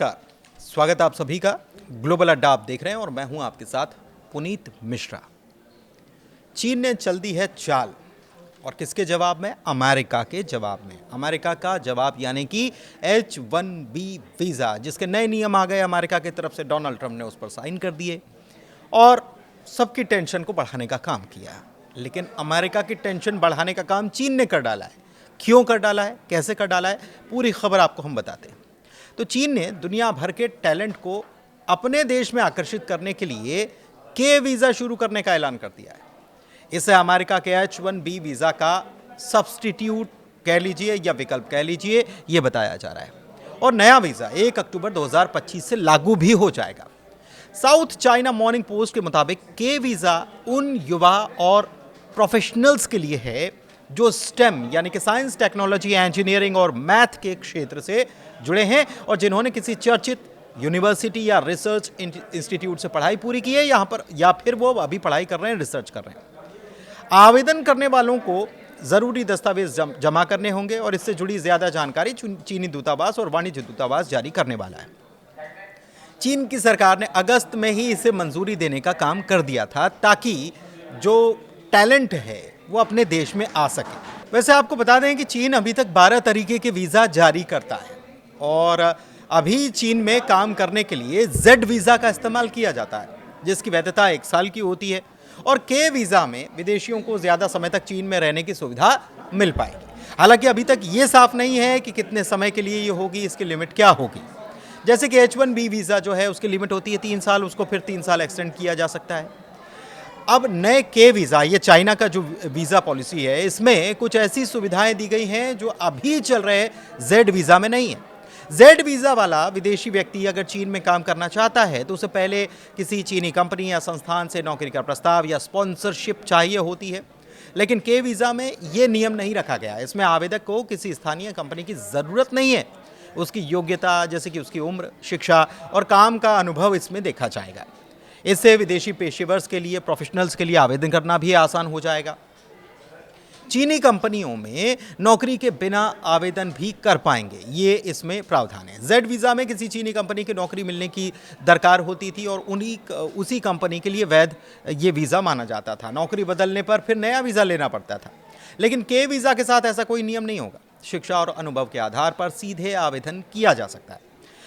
नमस्कार, स्वागत है आप सभी का। ग्लोबल अड्डा आप देख रहे हैं और मैं हूं आपके साथ पुनीत मिश्रा। चीन ने चल दी है चाल, और किसके जवाब में? अमेरिका के जवाब में। अमेरिका का जवाब यानी कि H-1B वीज़ा, जिसके नए नियम आ गए अमेरिका की तरफ से। डोनाल्ड ट्रंप ने उस पर साइन कर दिए और सबकी टेंशन को बढ़ाने का काम किया। लेकिन अमेरिका की टेंशन बढ़ाने का काम चीन ने कर डाला है। क्यों कर डाला है, कैसे कर डाला है, पूरी खबर आपको हम बताते हैं। तो चीन ने दुनिया भर के टैलेंट को अपने देश में आकर्षित करने के लिए के वीज़ा शुरू करने का ऐलान कर दिया है। इसे अमेरिका के H-1B वीज़ा का सब्स्टिट्यूट कह लीजिए या विकल्प कह लीजिए, ये बताया जा रहा है। और नया वीज़ा 1 अक्टूबर 2025 से लागू भी हो जाएगा। साउथ चाइना मॉर्निंग पोस्ट के मुताबिक के वीज़ा उन युवा और प्रोफेशनल्स के लिए है जो स्टेम यानी कि साइंस, टेक्नोलॉजी, इंजीनियरिंग और मैथ के क्षेत्र से जुड़े हैं और जिन्होंने किसी चर्चित यूनिवर्सिटी या रिसर्च इंस्टीट्यूट से पढ़ाई पूरी की है यहाँ पर, या फिर वो अभी पढ़ाई कर रहे हैं, रिसर्च कर रहे हैं। आवेदन करने वालों को ज़रूरी दस्तावेज जमा करने होंगे और इससे जुड़ी ज़्यादा जानकारी चीनी दूतावास और वाणिज्य दूतावास जारी करने वाला है। चीन की सरकार ने अगस्त में ही इसे मंजूरी देने का काम कर दिया था ताकि जो टैलेंट है वो अपने देश में आ सके। वैसे आपको बता दें कि चीन अभी तक 12 तरीके के वीज़ा जारी करता है और अभी चीन में काम करने के लिए जेड वीज़ा का इस्तेमाल किया जाता है, जिसकी वैधता 1 साल की होती है। और के वीज़ा में विदेशियों को ज़्यादा समय तक चीन में रहने की सुविधा मिल पाएगी। हालांकि अभी तक ये साफ नहीं है कि कितने समय के लिए ये होगी, इसकी लिमिट क्या होगी। जैसे कि H-1B वीज़ा जो है उसकी लिमिट होती है 3 साल, उसको फिर 3 साल एक्सटेंड किया जा सकता है। अब नए के वीज़ा, ये चाइना का जो वीज़ा पॉलिसी है, इसमें कुछ ऐसी सुविधाएं दी गई हैं जो अभी चल रहे जेड वीज़ा में नहीं है। जेड वीज़ा वाला विदेशी व्यक्ति अगर चीन में काम करना चाहता है तो उसे पहले किसी चीनी कंपनी या संस्थान से नौकरी का प्रस्ताव या स्पॉन्सरशिप चाहिए होती है। लेकिन के वीज़ा में ये नियम नहीं रखा गया। इसमें आवेदक को किसी स्थानीय कंपनी की ज़रूरत नहीं है। उसकी योग्यता, जैसे कि उसकी उम्र, शिक्षा और काम का अनुभव इसमें देखा जाएगा। इससे विदेशी पेशेवर्स के लिए, प्रोफेशनल्स के लिए आवेदन करना भी आसान हो जाएगा। चीनी कंपनियों में नौकरी के बिना आवेदन भी कर पाएंगे, ये इसमें प्रावधान है। जेड वीज़ा में किसी चीनी कंपनी की नौकरी मिलने की दरकार होती थी और उसी कंपनी के लिए वैध ये वीज़ा माना जाता था। नौकरी बदलने पर फिर नया वीज़ा लेना पड़ता था। लेकिन के वीज़ा के साथ ऐसा कोई नियम नहीं होगा। शिक्षा और अनुभव के आधार पर सीधे आवेदन किया जा सकता है।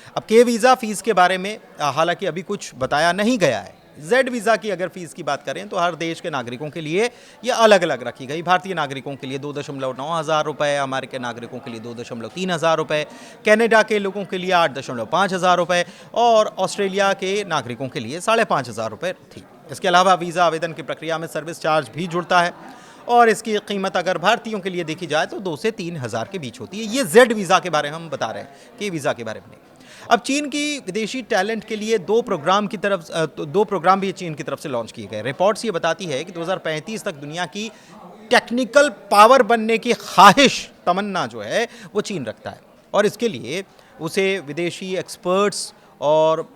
अब के वीज़ा फीस के बारे में हालांकि अभी कुछ बताया नहीं गया है। जेड वीज़ा की अगर फीस की बात करें तो हर देश के नागरिकों के लिए ये अलग अलग रखी गई। भारतीय नागरिकों के लिए 2.9 हज़ार रुपये, अमेरिकी नागरिकों के लिए 2.3 हज़ार रुपये, कनाडा के लोगों के लिए 8.5 हज़ार रुपये और ऑस्ट्रेलिया के नागरिकों के लिए 5.5 हज़ार रुपये थी। इसके अलावा वीज़ा आवेदन की प्रक्रिया में सर्विस चार्ज भी जुड़ता है और इसकी कीमत अगर भारतीयों के लिए देखी जाए तो 2 से 3 हज़ार के बीच होती है। ये जेड वीज़ा के बारे में हम बता रहे हैं, के वीज़ा के बारे में नहीं। अब चीन की विदेशी टैलेंट के लिए दो प्रोग्राम भी चीन की तरफ से लॉन्च किए गए। रिपोर्ट्स ये बताती है कि 2035 तक दुनिया की टेक्निकल पावर बनने की ख्वाहिश, तमन्ना जो है वो चीन रखता है और इसके लिए उसे विदेशी एक्सपर्ट्स और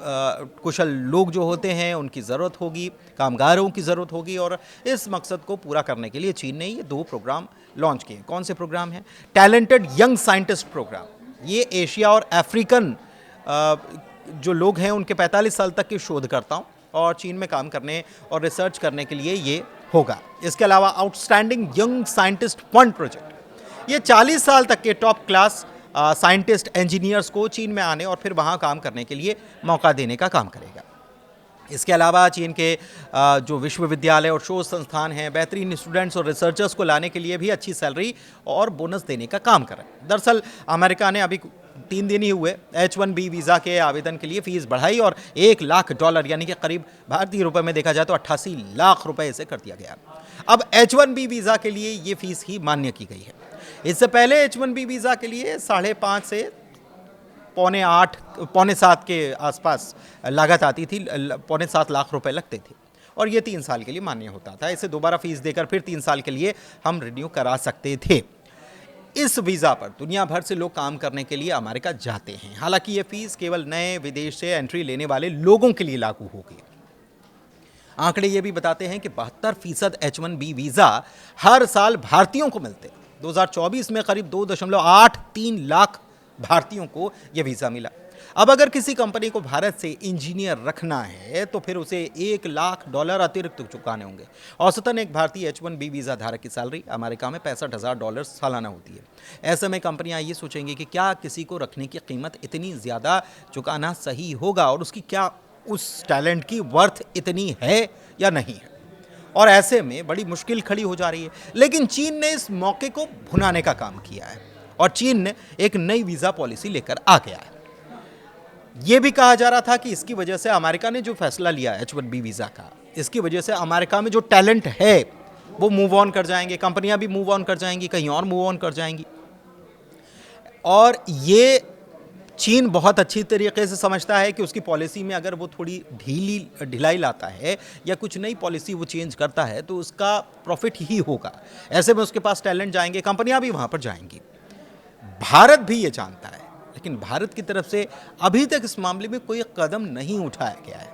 कुशल लोग जो होते हैं उनकी ज़रूरत होगी, कामगारों की ज़रूरत होगी। और इस मकसद को पूरा करने के लिए चीन ने ये 2 प्रोग्राम लॉन्च किए। कौन से प्रोग्राम हैं? Talented young scientist programme. ये एशिया और अफ्रीकन जो लोग हैं उनके 45 साल तक के शोधकर्ताओं और चीन में काम करने और रिसर्च करने के लिए ये होगा। इसके अलावा outstanding young scientist fund project, ये 40 साल तक के टॉप क्लास साइंटिस्ट, इंजीनियर्स को चीन में आने और फिर वहाँ काम करने के लिए मौका देने का काम करेगा। इसके अलावा चीन के जो विश्वविद्यालय और शोध संस्थान हैं, बेहतरीन स्टूडेंट्स और रिसर्चर्स को लाने के लिए भी अच्छी सैलरी और बोनस देने का काम कर रहे हैं। दरअसल अमेरिका ने अभी 3 दिन ही हुए H-1B वीज़ा के आवेदन के लिए फ़ीस बढ़ाई और $1 लाख यानी कि करीब भारतीय रुपए में देखा जाए तो 88 लाख रुपए इसे कर दिया गया। अब H-1B वीज़ा के लिए ये फ़ीस ही मान्य की गई है। इससे पहले H-1B वीज़ा के लिए 5.5 से पौने 7 के आसपास लागत आती थी, 6.25 लाख रुपए लगते थे और ये 3 साल के लिए मान्य होता था। इसे दोबारा फीस देकर फिर 3 साल के लिए हम रिन्यू करा सकते थे। इस वीज़ा पर दुनिया भर से लोग काम करने के लिए अमेरिका जाते हैं। हालांकि ये फीस केवल नए विदेश से एंट्री लेने वाले लोगों के लिए लागू होगी। आंकड़े ये भी बताते हैं कि 72% H-1B वीज़ा हर साल भारतीयों को मिलते हैं। 2024 में करीब 2.83 लाख भारतीयों को यह वीज़ा मिला। अब अगर किसी कंपनी को भारत से इंजीनियर रखना है तो फिर उसे $1 लाख अतिरिक्त चुकाने होंगे। औसतन एक भारतीय H1B वीज़ा धारक की सैलरी अमेरिका में $65,000 सालाना होती है। ऐसे में कंपनियां ये सोचेंगी कि क्या किसी को रखने की कीमत इतनी ज़्यादा चुकाना सही होगा और उसकी क्या उस टैलेंट की वर्थ इतनी है या नहीं है, और ऐसे में बड़ी मुश्किल खड़ी हो जा रही है। लेकिन चीन ने इस मौके को भुनाने का काम किया है और चीन ने एक नई वीज़ा पॉलिसी लेकर आ गया है। यह भी कहा जा रहा था कि इसकी वजह से अमेरिका ने जो फैसला लिया H1B वीज़ा का, इसकी वजह से अमेरिका में जो टैलेंट है वो मूव ऑन कर जाएंगे, कंपनियां भी मूव ऑन कर जाएंगी, कहीं और मूव ऑन कर जाएंगी। और ये चीन बहुत अच्छी तरीके से समझता है कि उसकी पॉलिसी में अगर वो थोड़ी ढिलाई लाता है या कुछ नई पॉलिसी वो चेंज करता है तो उसका प्रॉफिट ही होगा। ऐसे में उसके पास टैलेंट जाएंगे, कंपनियां भी वहाँ पर जाएंगी। भारत भी ये जानता है, लेकिन भारत की तरफ से अभी तक इस मामले में कोई कदम नहीं उठाया गया है।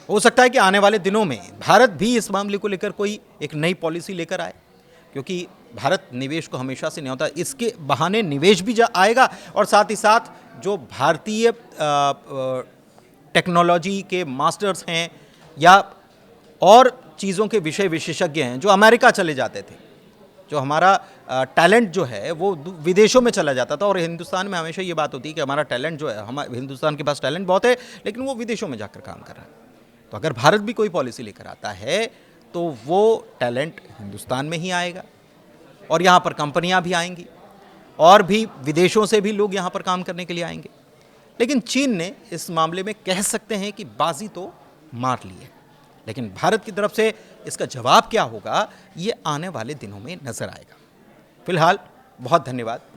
हो सकता है कि आने वाले दिनों में भारत भी इस मामले को लेकर कोई एक नई पॉलिसी लेकर आए, क्योंकि भारत निवेश को हमेशा से नहीं होता, इसके बहाने निवेश भी आएगा और साथ ही साथ जो भारतीय टेक्नोलॉजी के मास्टर्स हैं या और चीज़ों के विषय विशेषज्ञ हैं जो अमेरिका चले जाते थे, जो हमारा टैलेंट जो है वो विदेशों में चला जाता था। और हिंदुस्तान में हमेशा ये बात होती है कि हमारा टैलेंट जो है, हमारे हिंदुस्तान के पास टैलेंट बहुत है लेकिन वो विदेशों में जाकर काम कर रहा है। तो अगर भारत भी कोई पॉलिसी लेकर आता है तो वो टैलेंट हिंदुस्तान में ही आएगा और यहाँ पर कंपनियाँ भी आएंगी और भी विदेशों से भी लोग यहाँ पर काम करने के लिए आएंगे। लेकिन चीन ने इस मामले में कह सकते हैं कि बाजी तो मार ली है, लेकिन भारत की तरफ से इसका जवाब क्या होगा ये आने वाले दिनों में नजर आएगा। फिलहाल बहुत धन्यवाद।